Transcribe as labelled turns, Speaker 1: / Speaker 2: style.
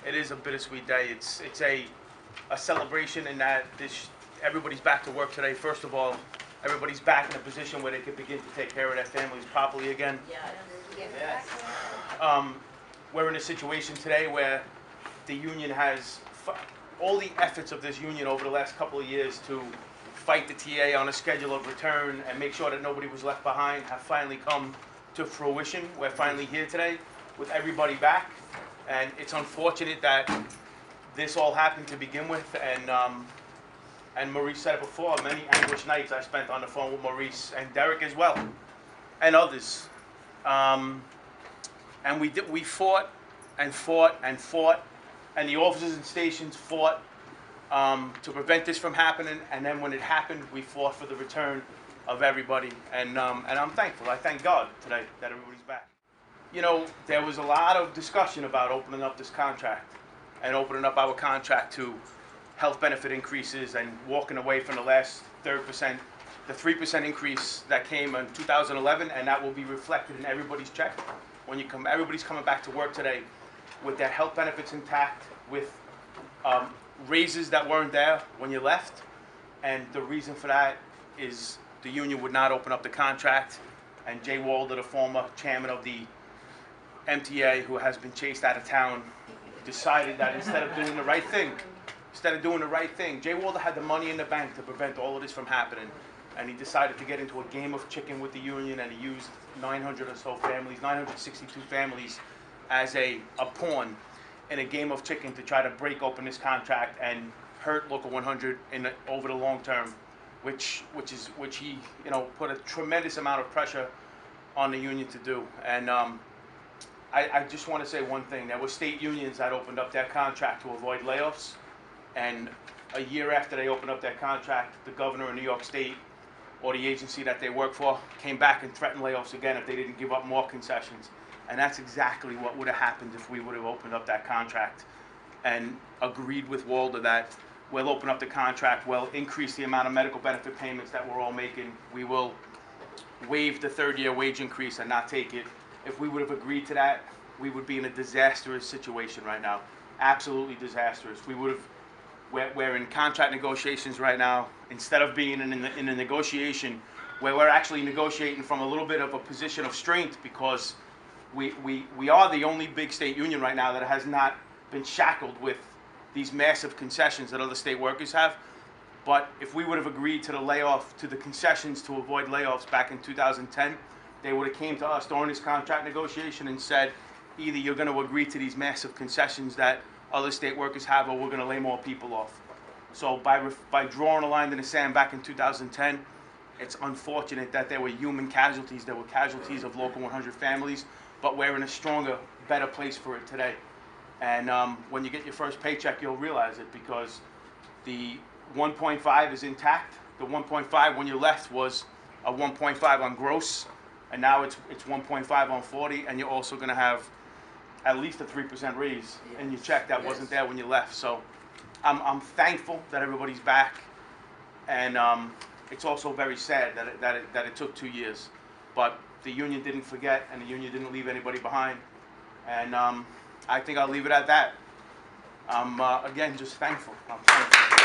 Speaker 1: It is a bittersweet day. It's a celebration in that everybody's back to work today. First of all, everybody's back in a position where they can begin to take care of their families properly again.
Speaker 2: Yes.
Speaker 1: We're in a situation today where the union has all the efforts of this union over the last couple of years to fight the TA on a schedule of return and make sure that nobody was left behind have finally come to fruition. We're finally here today with everybody back, and it's unfortunate that this all happened to begin with, and Maurice said it before, many anguished nights I spent on the phone with Maurice and Derek as well, and others. And we fought and fought and fought, and the officers and stations fought to prevent this from happening, and then when it happened, we fought for the return of everybody, and I'm thankful. I thank God today that everybody's back. You know, there was a lot of discussion about opening up this contract and opening up our contract to health benefit increases and walking away from the last 3%, the 3% increase that came in 2011, and that will be reflected in everybody's check. When you come, everybody's coming back to work today with their health benefits intact, with raises that weren't there when you left, and the reason for that is the union would not open up the contract, and Jay Walder, the former chairman of the MTA, who has been chased out of town, decided that instead of doing the right thing, Jay Walder had the money in the bank to prevent all of this from happening, and he decided to get into a game of chicken with the union, and he used 900 or so families, 962 families, as a pawn in a game of chicken to try to break open this contract and hurt Local 100 over the long term, which he put a tremendous amount of pressure on the union to do. And I just want to say one thing. There were state unions that opened up their contract to avoid layoffs, and a year after they opened up their contract, the governor of New York State, or the agency that they work for, came back and threatened layoffs again if they didn't give up more concessions. And that's exactly what would have happened if we would have opened up that contract and agreed with Walder that we'll open up the contract, we'll increase the amount of medical benefit payments that we're all making, we will waive the third-year wage increase and not take it. If we would have agreed to that, we would be in a disastrous situation right now. Absolutely disastrous. We're in contract negotiations right now, instead of being in a negotiation where we're actually negotiating from a little bit of a position of strength, because we are the only big state union right now that has not been shackled with these massive concessions that other state workers have. But if we would have agreed to the concessions to avoid layoffs back in 2010, they would have came to us during this contract negotiation and said, either you're going to agree to these massive concessions that other state workers have, or we're going to lay more people off. So by drawing a line in the sand back in 2010, it's unfortunate that there were human casualties. There were casualties of Local 100 families, but we're in a stronger, better place for it today. And when you get your first paycheck, you'll realize it, because the 1.5 is intact. The 1.5 when you left was a 1.5 on gross, and now it's 1.5 on 40, and you're also going to have at least a 3% raise in your check that wasn't there when you left. So I'm thankful that everybody's back, and it's also very sad that it took 2 years. But the union didn't forget, and the union didn't leave anybody behind. And I think I'll leave it at that. I'm, again, just thankful. I'm thankful.